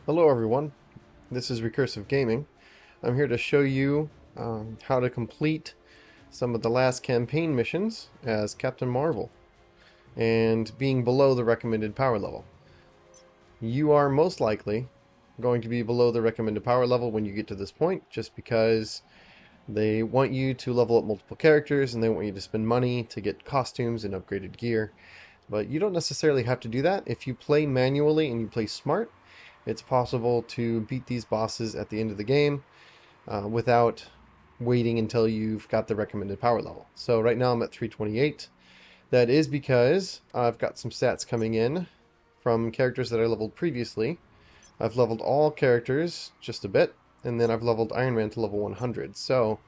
Hello everyone, this is Recursive Gaming. I'm here to show you how to complete some of the last campaign missions as Captain Marvel and being below the recommended power level. You are most likely going to be below the recommended power level when you get to this point just because they want you to level up multiple characters and they want you to spend money to get costumes and upgraded gear. But you don't necessarily have to do that. If you play manually and you play smart, it's possible to beat these bosses at the end of the game without waiting until you've got the recommended power level. So right now I'm at 328. That is because I've got some stats coming in from characters that I leveled previously. I've leveled all characters just a bit, and then I've leveled Iron Man to level 100. So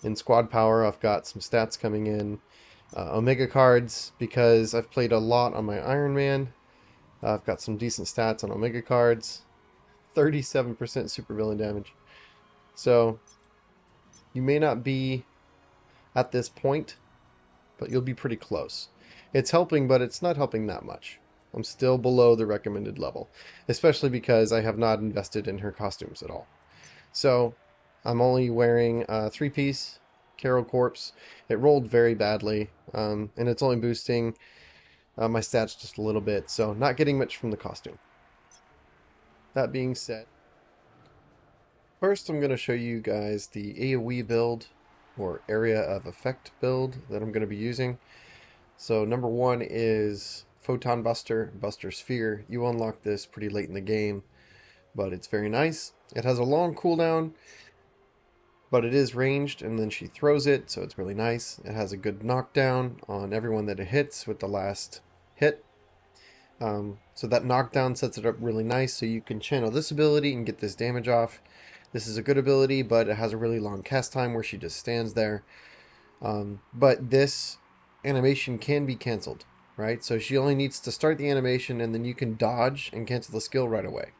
in squad power I've got some stats coming in. Omega cards, because I've played a lot on my Iron Man. I've got some decent stats on Omega cards. 37% supervillain damage. So, you may not be at this point, but you'll be pretty close. It's helping, but it's not helping that much. I'm still below the recommended level, especially because I have not invested in her costumes at all. So, I'm only wearing a 3-piece Carol Corpse. It rolled very badly, and it's only boosting my stats just a little bit, so not getting much from the costume. That being said, first I'm going to show you guys the AoE build, or Area of Effect build, that I'm going to be using. So number one is Photon Buster Sphere. You unlock this pretty late in the game, but it's very nice. It has a long cooldown, but it is ranged, and then she throws it, so it's really nice. It has a good knockdown on everyone that it hits with the last hit. So that knockdown sets it up really nice, so you can channel this ability and get this damage off. This is a good ability, but it has a really long cast time where she just stands there. But this animation can be cancelled, right? So she only needs to start the animation, and then you can dodge and cancel the skill right away.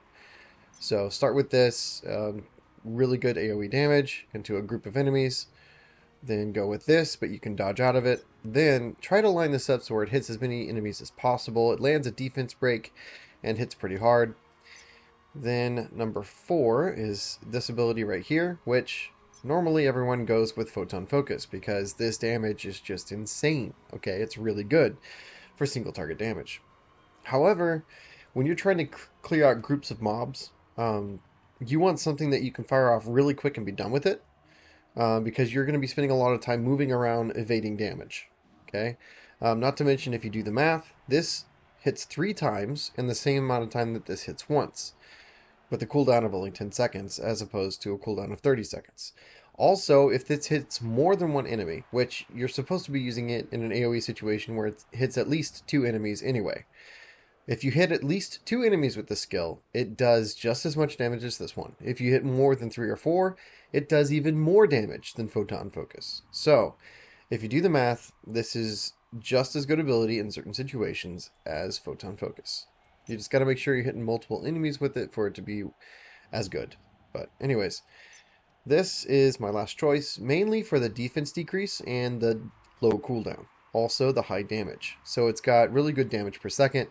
So start with this. Really good AoE damage into a group of enemies. Then go with this, but you can dodge out of it. Then try to line this up so where it hits as many enemies as possible. It lands a defense break and hits pretty hard. Then number 4 is this ability right here, which normally everyone goes with Photon Focus because this damage is just insane. Okay, it's really good for single target damage. However, when you're trying to clear out groups of mobs, you want something that you can fire off really quick and be done with it, because you're going to be spending a lot of time moving around evading damage. Okay, not to mention if you do the math, this hits 3 times in the same amount of time that this hits once, with a cooldown of only 10 seconds as opposed to a cooldown of 30 seconds. Also, if this hits more than one enemy, which you're supposed to be using it in an AoE situation where it hits at least 2 enemies anyway. If you hit at least 2 enemies with the skill, it does just as much damage as this one. If you hit more than 3 or 4, it does even more damage than Photon Focus. So, if you do the math, this is just as good ability in certain situations as Photon Focus. You just got to make sure you're hitting multiple enemies with it for it to be as good. But anyways, this is my last choice, mainly for the defense decrease and the low cooldown. Also the high damage. So it's got really good damage per second.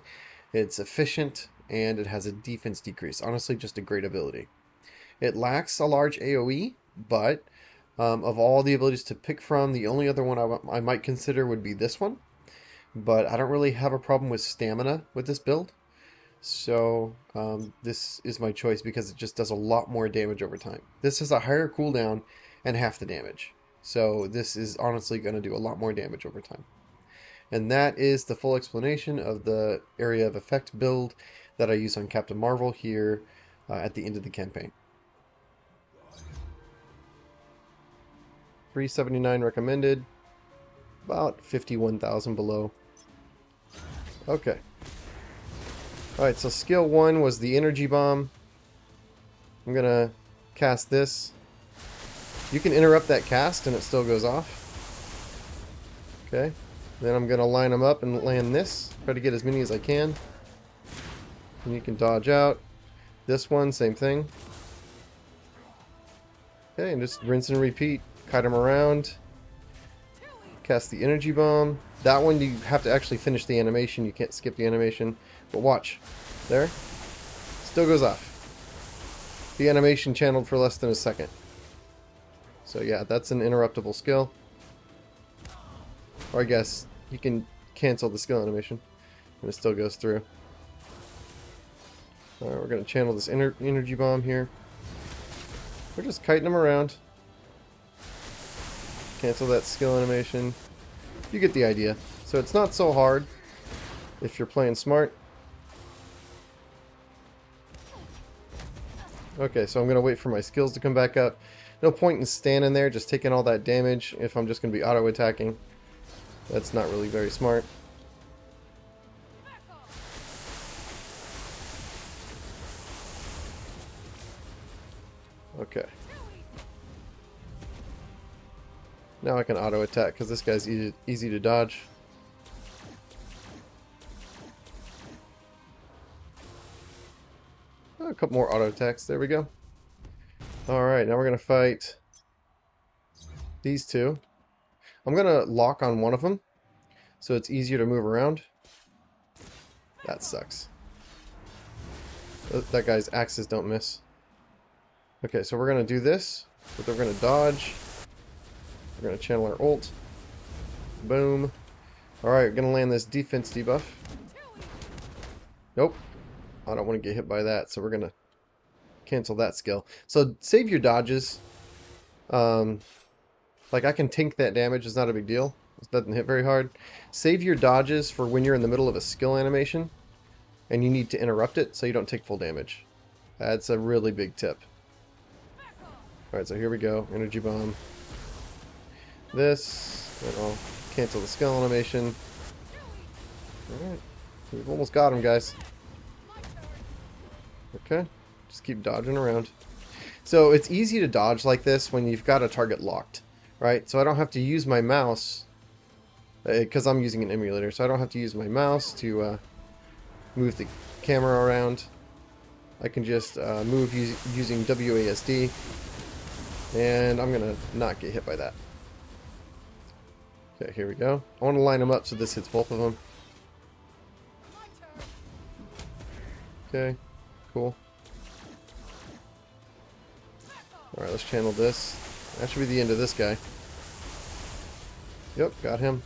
It's efficient, and it has a defense decrease. Honestly, just a great ability. It lacks a large AoE, but of all the abilities to pick from, the only other one I might consider would be this one. But I don't really have a problem with stamina with this build. So this is my choice because it just does a lot more damage over time. This has a higher cooldown and half the damage. So this is honestly going to do a lot more damage over time. And that is the full explanation of the Area of Effect build that I use on Captain Marvel here at the end of the campaign. 379 recommended, about 51,000 below. Okay. Alright, so skill 1 was the energy bomb. I'm going to cast this. You can interrupt that cast and it still goes off. Okay. Then I'm going to line them up and land this. Try to get as many as I can. And you can dodge out. This one, same thing. Okay, and just rinse and repeat. Kite them around. Cast the energy bomb. That one you have to actually finish the animation. You can't skip the animation. But watch. There. Still goes off. The animation channeled for less than a second. So yeah, that's an interruptible skill. Or I guess you can cancel the skill animation and it still goes through. Alright, we're going to channel this energy bomb here. We're just kiting them around. Cancel that skill animation. You get the idea. So it's not so hard if you're playing smart. Okay, so I'm going to wait for my skills to come back up. No point in standing there just taking all that damage if I'm just going to be auto-attacking. That's not really very smart. Okay. Now I can auto-attack because this guy's easy to dodge. Oh, a couple more auto-attacks. There we go. Alright, now we're going to fight these two. I'm going to lock on one of them so it's easier to move around. That sucks. That guy's axes don't miss. Okay, so we're going to do this, but we're going to dodge. We're going to channel our ult. Boom. Alright, we're going to land this defense debuff. Nope. I don't want to get hit by that, so we're going to cancel that skill. So save your dodges. Like I can tank that damage, it's not a big deal. It doesn't hit very hard. Save your dodges for when you're in the middle of a skill animation and you need to interrupt it so you don't take full damage. That's a really big tip. Alright, so here we go. Energy bomb. This, and I'll cancel the skill animation. Alright, we've almost got him, guys. Okay, just keep dodging around. So it's easy to dodge like this when you've got a target locked, right? So I don't have to use my mouse, because I'm using an emulator, so I don't have to use my mouse to move the camera around. I can just move using WASD, and I'm going to not get hit by that. Okay, here we go. I want to line them up so this hits both of them. Okay, cool. Alright, let's channel this. That should be the end of this guy. Yep, got him.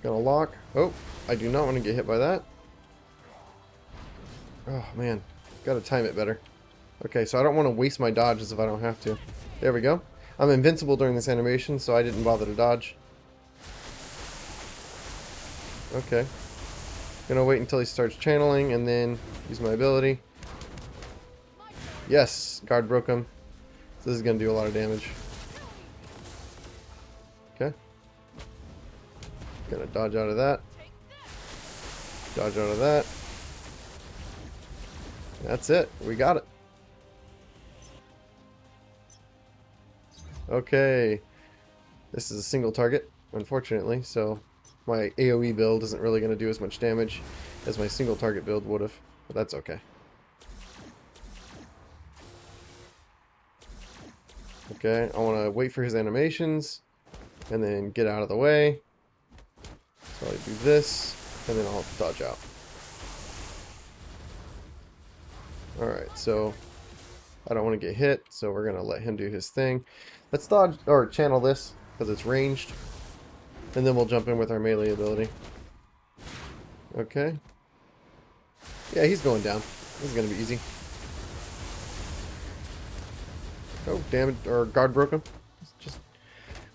Gonna lock. Oh, I do not want to get hit by that. Oh, man. Gotta time it better. Okay, so I don't want to waste my dodges if I don't have to. There we go. I'm invincible during this animation, so I didn't bother to dodge. Okay. Gonna wait until he starts channeling and then use my ability. Yes, guard broke him. So this is gonna do a lot of damage. Okay. Gonna dodge out of that. Dodge out of that. That's it. We got it. Okay. This is a single target, unfortunately, so my AoE build isn't really going to do as much damage as my single target build would have, but that's okay. Okay, I want to wait for his animations and then get out of the way. So I do this and then I'll dodge out. Alright, so I don't want to get hit, so we're going to let him do his thing. Let's dodge or channel this because it's ranged. And then we'll jump in with our melee ability. Okay. Yeah, he's going down. This is going to be easy. Oh, damn it. Or guard broke him. Just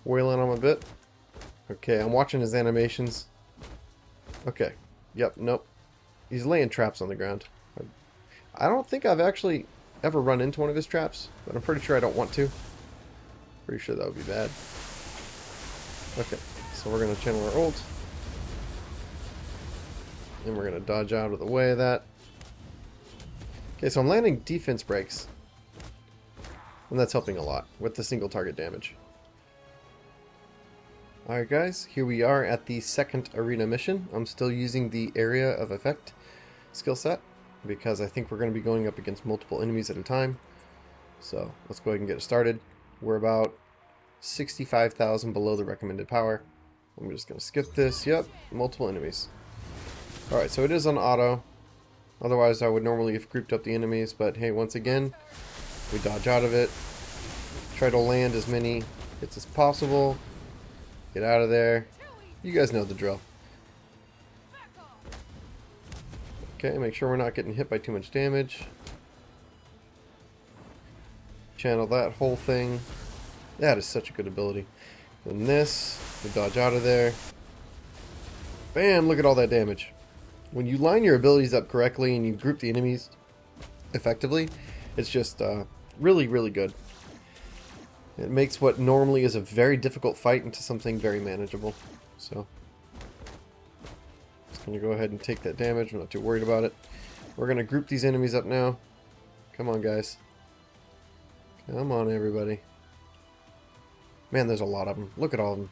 wailing on him a bit. Okay, I'm watching his animations. Okay. Yep, nope. He's laying traps on the ground. I don't think I've actually ever run into one of his traps, but I'm pretty sure I don't want to. Pretty sure that would be bad. Okay. So we're going to channel our ult. And we're going to dodge out of the way of that. Okay, so I'm landing defense breaks. And that's helping a lot with the single target damage. Alright guys, here we are at the second arena mission. I'm still using the area of effect skill set because I think we're going to be going up against multiple enemies at a time. So let's go ahead and get it started. We're about 65,000 below the recommended power. I'm just going to skip this. Yep, multiple enemies. Alright, so it is on auto. Otherwise, I would normally have grouped up the enemies, but hey, once again, we dodge out of it. Try to land as many hits as possible. Get out of there. You guys know the drill. Okay, make sure we're not getting hit by too much damage. Channel that whole thing. That is such a good ability. Then this, we dodge out of there. Bam, look at all that damage. When you line your abilities up correctly and you group the enemies effectively, it's just really, really good. It makes what normally is a very difficult fight into something very manageable. So, just going to go ahead and take that damage. I'm not too worried about it. We're going to group these enemies up now. Come on, guys. Come on, everybody. Man, there's a lot of them. Look at all of them.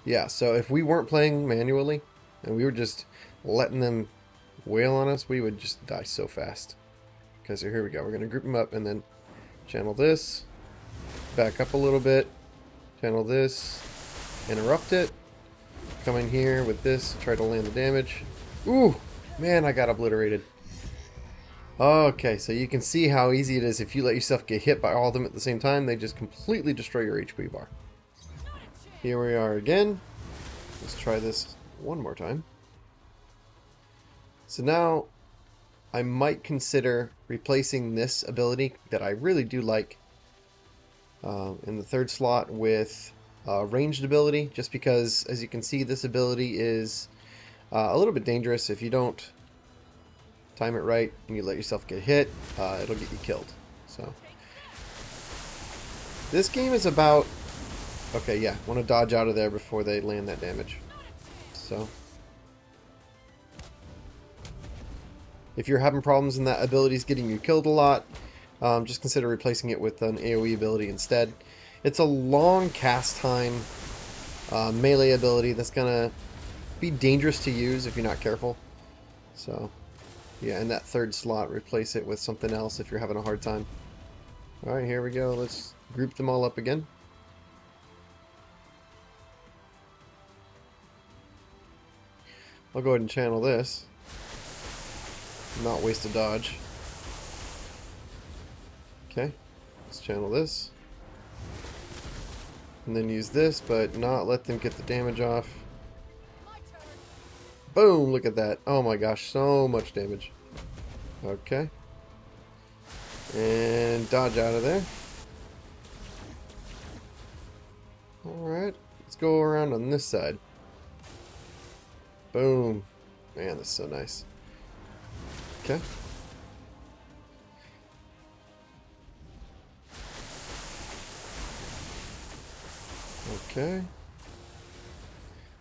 Yeah, so if we weren't playing manually, and we were just letting them wail on us, we would just die so fast. Okay, so here we go. We're going to group them up and then channel this. Back up a little bit. Channel this. Interrupt it. Come in here with this. Try to land the damage. Ooh! Man, I got obliterated. Okay, so you can see how easy it is if you let yourself get hit by all of them at the same time. They just completely destroy your HP bar. Here we are again. Let's try this one more time. So now I might consider replacing this ability that I really do like in the third slot with ranged ability, just because, as you can see, this ability is a little bit dangerous. If you don't time it right and you let yourself get hit, it'll get you killed. So this game is about, okay, yeah, want to dodge out of there before they land that damage. So if you're having problems and that ability is getting you killed a lot, just consider replacing it with an AoE ability instead. It's a long cast time melee ability that's going to be dangerous to use if you're not careful. So yeah, in that third slot, replace it with something else if you're having a hard time. Alright, here we go. Let's group them all up again. I'll go ahead and channel this. Not waste a dodge. Okay, let's channel this. And then use this, but not let them get the damage off. Boom! Look at that. Oh my gosh, so much damage. Okay. And dodge out of there. Alright, let's go around on this side. Boom. Man, this is so nice. Okay. Okay.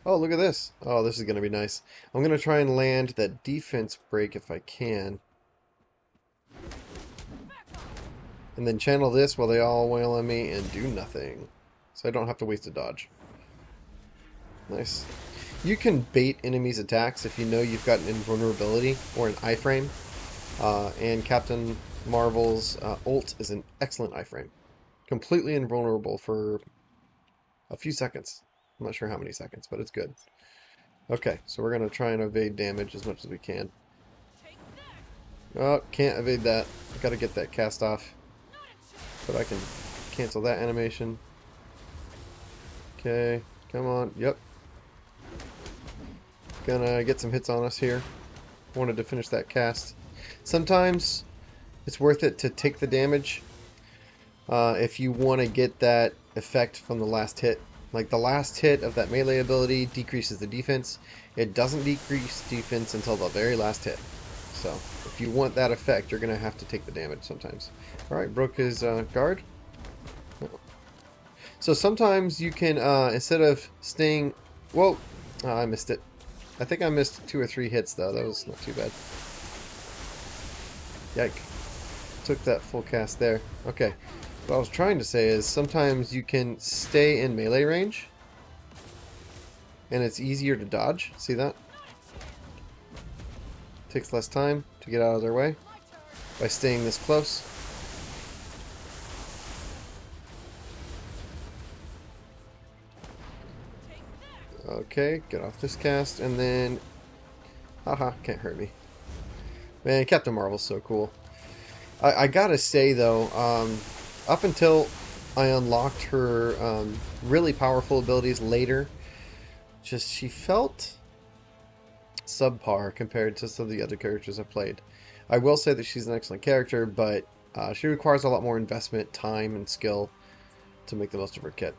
Oh, look at this. Oh, this is going to be nice. I'm going to try and land that defense break if I can. And then channel this while they all wail on me and do nothing. So I don't have to waste a dodge. Nice. You can bait enemies' attacks if you know you've got an invulnerability or an iframe. And Captain Marvel's ult is an excellent iframe. Completely invulnerable for a few seconds. I'm not sure how many seconds, but it's good. Okay, so we're going to try and evade damage as much as we can. Oh, can't evade that. I've got to get that cast off. But I can cancel that animation. Okay, come on. Yep. Gonna get some hits on us here. Wanted to finish that cast. Sometimes it's worth it to take the damage if you want to get that effect from the last hit. Like the last hit of that melee ability decreases the defense. It doesn't decrease defense until the very last hit. So if you want that effect, you're going to have to take the damage sometimes. Alright, broke his guard. So sometimes you can, instead of staying... Whoa! I missed it. I think I missed 2 or 3 hits though. That was not too bad. Yike. Took that full cast there. Okay. What I was trying to say is sometimes you can stay in melee range and it's easier to dodge. See that? Takes less time to get out of their way by staying this close. Okay, get off this cast and then... Haha, can't hurt me. Man, Captain Marvel's so cool. I gotta say though, up until I unlocked her really powerful abilities later, just she felt subpar compared to some of the other characters I've played. I will say that she's an excellent character, but she requires a lot more investment, time, and skill to make the most of her kit.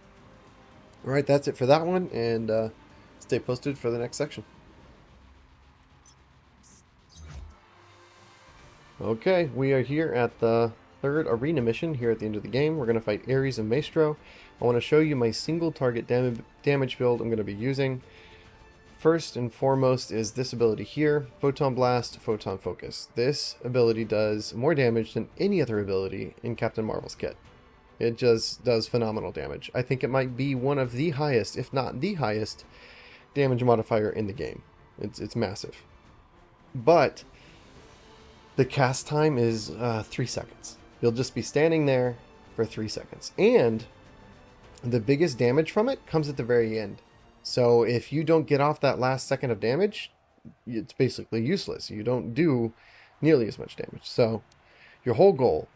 Alright, that's it for that one, and stay posted for the next section. Okay, we are here at the third arena mission here at the end of the game. We're going to fight Ares and Maestro. I want to show you my single target damage build I'm going to be using. First and foremost is this ability here, Photon Blast, Photon Focus. This ability does more damage than any other ability in Captain Marvel's kit. It just does phenomenal damage. I think it might be one of the highest, if not the highest, damage modifier in the game. It's massive. But the cast time is 3 seconds. You'll just be standing there for 3 seconds. And the biggest damage from it comes at the very end. So if you don't get off that last second of damage, it's basically useless. You don't do nearly as much damage. So your whole goal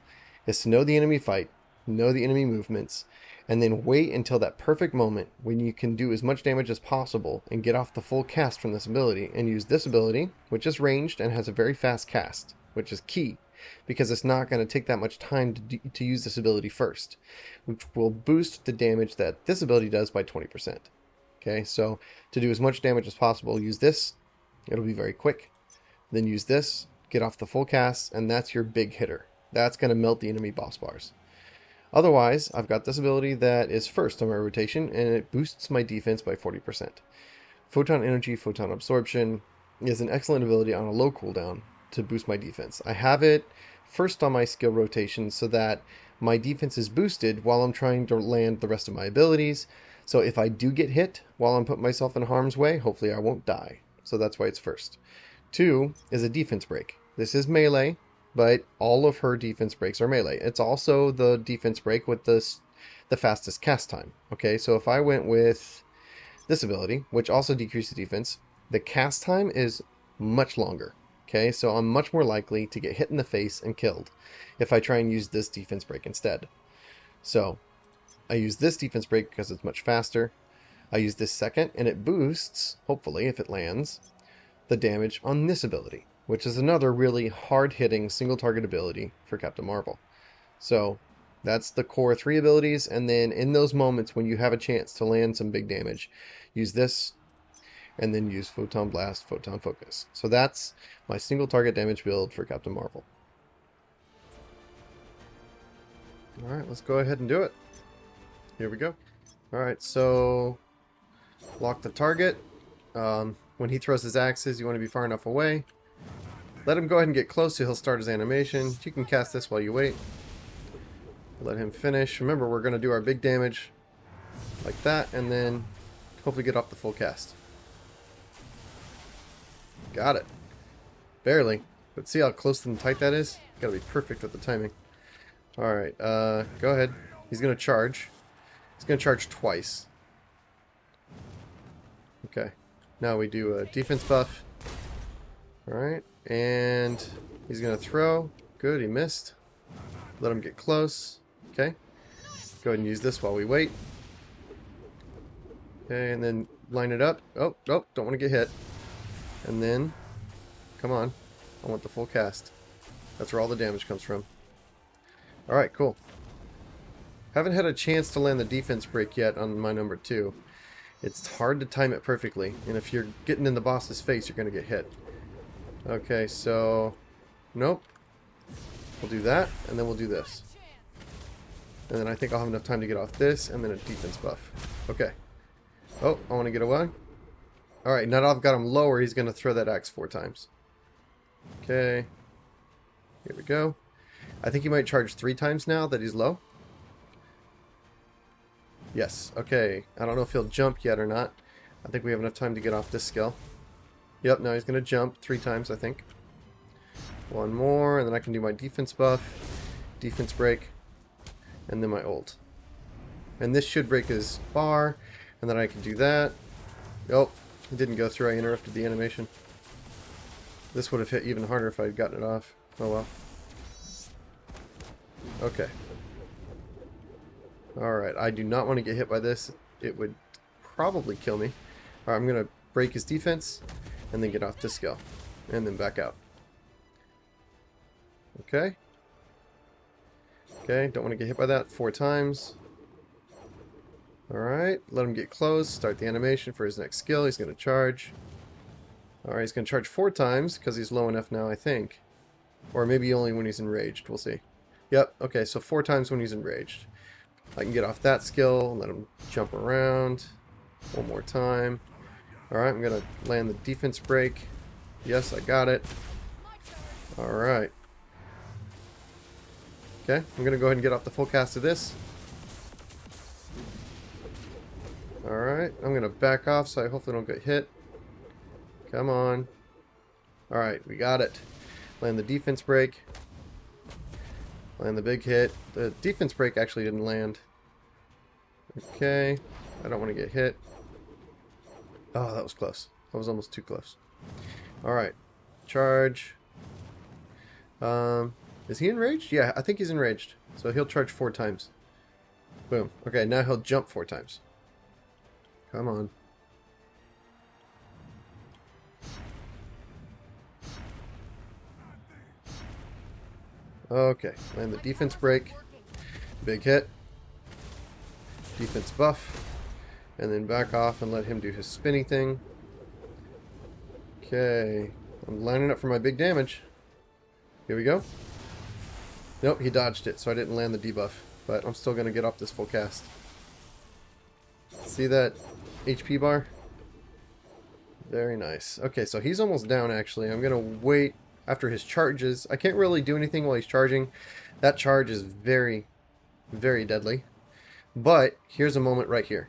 is to know the enemy fight, know the enemy movements, and then wait until that perfect moment when you can do as much damage as possible and get off the full cast from this ability, and use this ability, which is ranged and has a very fast cast, which is key because it's not going to take that much time to use this ability first, which will boost the damage that this ability does by 20%. Okay, so to do as much damage as possible, use this. It'll be very quick. Then use this, get off the full cast, and that's your big hitter. That's going to melt the enemy boss bars. Otherwise, I've got this ability that is first on my rotation, and it boosts my defense by 40%. Photon Energy, Photon Absorption is an excellent ability on a low cooldown to boost my defense. I have it first on my skill rotation so that my defense is boosted while I'm trying to land the rest of my abilities. So if I do get hit while I'm putting myself in harm's way, hopefully I won't die. So that's why it's first. 2 is a defense break. This is melee, but all of her defense breaks are melee. It's also the defense break with the fastest cast time. Okay, so if I went with this ability, which also decreases defense, the cast time is much longer. Okay, so I'm much more likely to get hit in the face and killed if I try and use this defense break instead. So I use this defense break because it's much faster. I use this second, and it boosts, hopefully if it lands, the damage on this ability, which is another really hard-hitting single target ability for Captain Marvel. So that's the core 3 abilities, and then in those moments when you have a chance to land some big damage, use this, and then use Photon Blast, Photon Focus. So that's my single target damage build for Captain Marvel. Alright, let's go ahead and do it. Here we go. Alright, so lock the target. When he throws his axes, you want to be far enough away. Let him go ahead and get close so he'll start his animation. You can cast this while you wait. Let him finish. Remember, we're going to do our big damage like that, and then hopefully get off the full cast. Got it. Barely. But see how close and tight that is? Gotta be perfect with the timing. Alright, go ahead. He's gonna charge. He's gonna charge twice. Okay. Now we do a defense buff. Alright, and he's gonna throw. Good, he missed. Let him get close. Okay. Go ahead and use this while we wait. Okay, and then line it up. Oh, don't want to get hit. And then, come on, I want the full cast. That's where all the damage comes from. Alright, cool. Haven't had a chance to land the defense break yet on my number 2. It's hard to time it perfectly, and if you're getting in the boss's face, you're going to get hit. Okay, so, nope. We'll do that, and then we'll do this. And then I think I'll have enough time to get off this, and then a defense buff. Okay. Oh, I want to get away. Alright, now that I've got him lower, he's going to throw that axe 4 times. Okay. Here we go. I think he might charge 3 times now that he's low. Yes, okay. I don't know if he'll jump yet or not. I think we have enough time to get off this skill. Yep, now he's going to jump 3 times, I think. 1 more, and then I can do my defense buff, defense break, and then my ult. And this should break his bar, and then I can do that. Oh, it didn't go through. I interrupted the animation. This would have hit even harder if I had gotten it off. Oh well. Okay. Alright, I do not want to get hit by this. It would probably kill me. Alright, I'm going to break his defense and then get off this skill. And then back out. Okay. Okay, don't want to get hit by that 4 times. Alright, let him get close. Start the animation for his next skill. He's going to charge. Alright, he's going to charge 4 times because he's low enough now, I think. Or maybe only when he's enraged. We'll see. Yep, okay, so 4 times when he's enraged. I can get off that skill, let him jump around. One more time. Alright, I'm going to land the defense break. Yes, I got it. Alright. Okay, I'm going to go ahead and get off the full cast of this. Alright, I'm going to back off so I hopefully don't get hit. Come on. Alright, we got it. Land the defense break. Land the big hit. The defense break actually didn't land. Okay, I don't want to get hit. Oh, that was close. That was almost too close. Alright, charge. Is he enraged? Yeah, I think he's enraged. So he'll charge 4 times. Boom. Okay, now he'll jump 4 times. Come on. Okay, land the defense break. Big hit. Defense buff. And then back off and let him do his spinny thing. Okay, I'm lining up for my big damage. Here we go. Nope, he dodged it, so I didn't land the debuff. But I'm still going to get off this full cast. See that HP bar? Very nice. Okay, so he's almost down, actually. I'm going to wait after his charges. I can't really do anything while he's charging. That charge is very, very deadly. But here's a moment right here.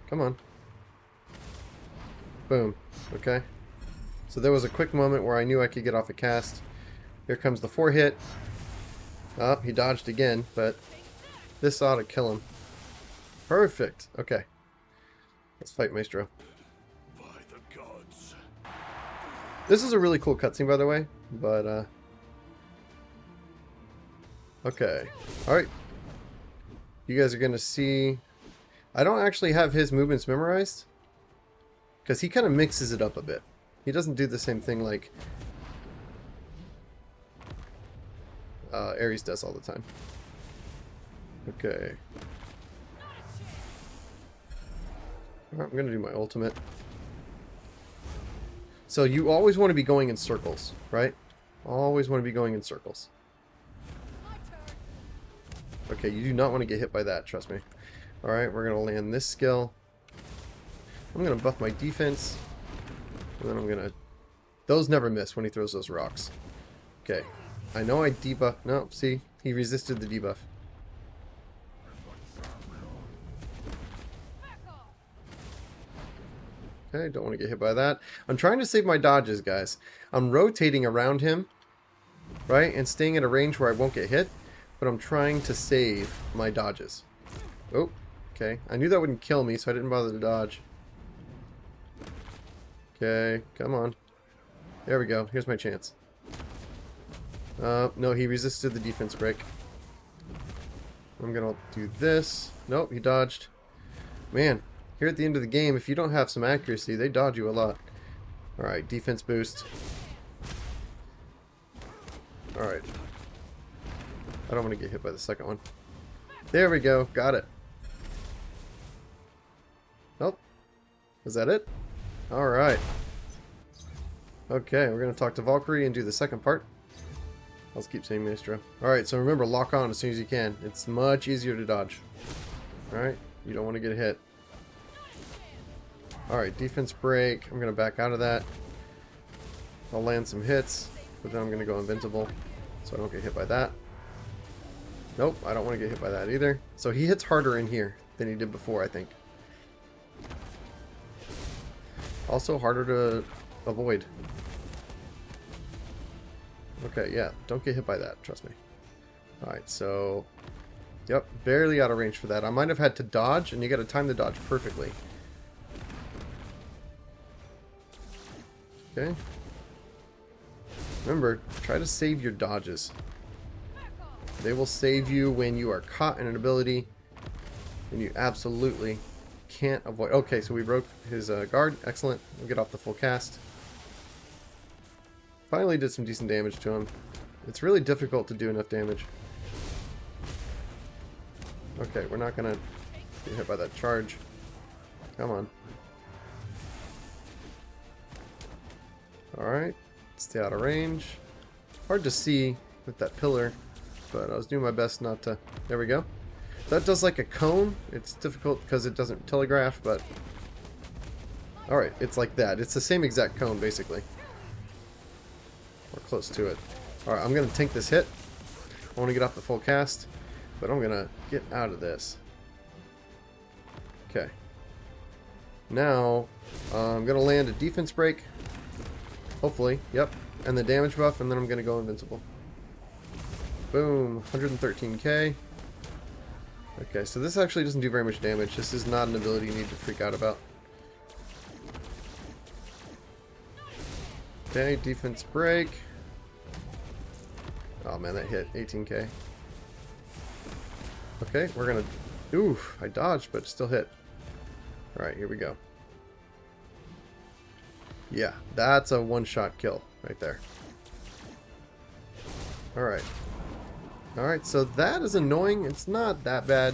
Come on. Boom. Okay. So there was a quick moment where I knew I could get off a cast. Here comes the 4 hit. Oh, he dodged again, but this ought to kill him. Perfect. Okay. Let's fight Maestro. By the gods. This is a really cool cutscene, by the way, but okay. Alright. You guys are going to see... I don't actually have his movements memorized, because he kind of mixes it up a bit. He doesn't do the same thing like Ares does all the time. Okay. I'm going to do my ultimate. So you always want to be going in circles, right? Always want to be going in circles. Okay, you do not want to get hit by that, trust me. Alright, we're going to land this skill. I'm going to buff my defense. And then I'm going to... Those never miss when he throws those rocks. Okay. I know I debuff... No, see? He resisted the debuff. Okay, don't want to get hit by that. I'm trying to save my dodges, guys. I'm rotating around him, right? And staying at a range where I won't get hit. But I'm trying to save my dodges. Oh, okay. I knew that wouldn't kill me, so I didn't bother to dodge. Okay, come on. There we go. Here's my chance. No, he resisted the defense break. I'm gonna do this. Nope, he dodged. Man, here at the end of the game, if you don't have some accuracy, they dodge you a lot. Alright, defense boost. Alright. I don't want to get hit by the second one. There we go. Got it. Nope. Is that it? Alright. Okay, we're going to talk to Valkyrie and do the second part. I'll keep saying Maestro. Alright, so remember, lock on as soon as you can. It's much easier to dodge. Alright, you don't want to get hit. Alright, defense break. I'm going to back out of that. I'll land some hits, but then I'm going to go invincible, so I don't get hit by that. Nope, I don't want to get hit by that either. So he hits harder in here than he did before, I think. Also harder to avoid. Okay, yeah, don't get hit by that, trust me. Alright, so... Yep, barely out of range for that. I might have had to dodge, and you gotta time the dodge perfectly. Okay. Remember, try to save your dodges. They will save you when you are caught in an ability and you absolutely can't avoid. Okay, so we broke his guard. Excellent. We'll get off the full cast. Finally did some decent damage to him. It's really difficult to do enough damage. Okay, we're not going to get hit by that charge. Come on. Alright. Stay out of range. Hard to see with that pillar, but I was doing my best not to... There we go. That does like a cone. It's difficult because it doesn't telegraph, but... Alright, it's like that. It's the same exact cone, basically. Or close to it. Alright, I'm going to tank this hit. I want to get off the full cast, but I'm going to get out of this. Okay. Now, I'm going to land a defense break. Hopefully, yep. And the damage buff, and then I'm going to go invincible. Boom, 113k. Okay, so this actually doesn't do very much damage. This is not an ability you need to freak out about. Okay, defense break. Oh man, that hit 18k. Okay, we're gonna... Oof, I dodged, but still hit. Alright, here we go. Yeah, that's a one-shot kill right there. Alright. Alright, so that is annoying. It's not that bad,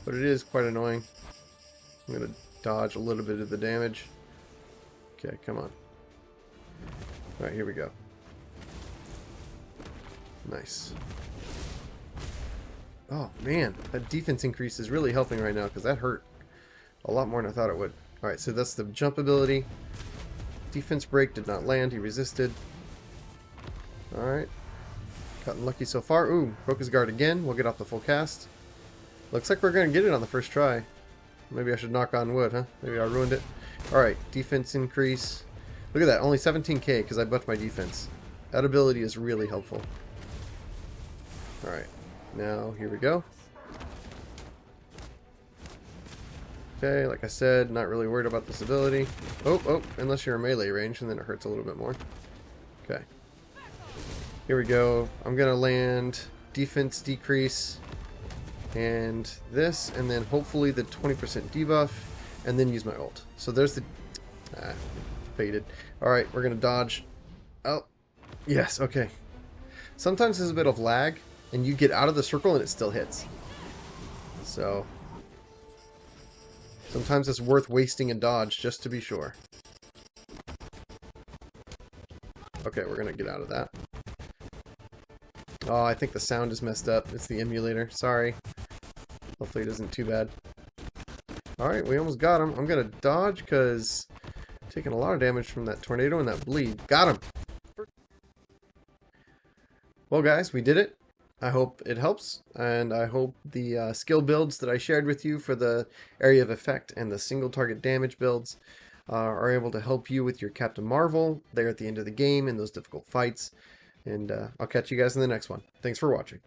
but it is quite annoying. I'm going to dodge a little bit of the damage. Okay, come on. Alright, here we go. Nice. Oh, man. That defense increase is really helping right now because that hurt a lot more than I thought it would. Alright, so that's the jump ability. Defense break did not land. He resisted. Alright. Gotten lucky so far. Ooh, broke his guard again. We'll get off the full cast. Looks like we're going to get it on the first try. Maybe I should knock on wood, huh? Maybe I ruined it. Alright, defense increase. Look at that, only 17k because I buffed my defense. That ability is really helpful. Alright, now here we go. Okay, like I said, not really worried about this ability. Oh, unless you're in melee range, and then it hurts a little bit more. Okay. Here we go. I'm going to land defense decrease and this, and then hopefully the 20% debuff, and then use my ult. So there's the... faded. Alright, we're going to dodge. Oh, yes, okay. Sometimes there's a bit of lag, and you get out of the circle and it still hits. So... sometimes it's worth wasting a dodge just to be sure. Okay, we're going to get out of that. Oh, I think the sound is messed up. It's the emulator. Sorry. Hopefully it isn't too bad. Alright, we almost got him. I'm going to dodge because I'm taking a lot of damage from that tornado and that bleed. Got him! Well, guys, we did it. I hope it helps, and I hope the skill builds that I shared with you for the area of effect and the single target damage builds are able to help you with your Captain Marvel there at the end of the game in those difficult fights. And I'll catch you guys in the next one. Thanks for watching.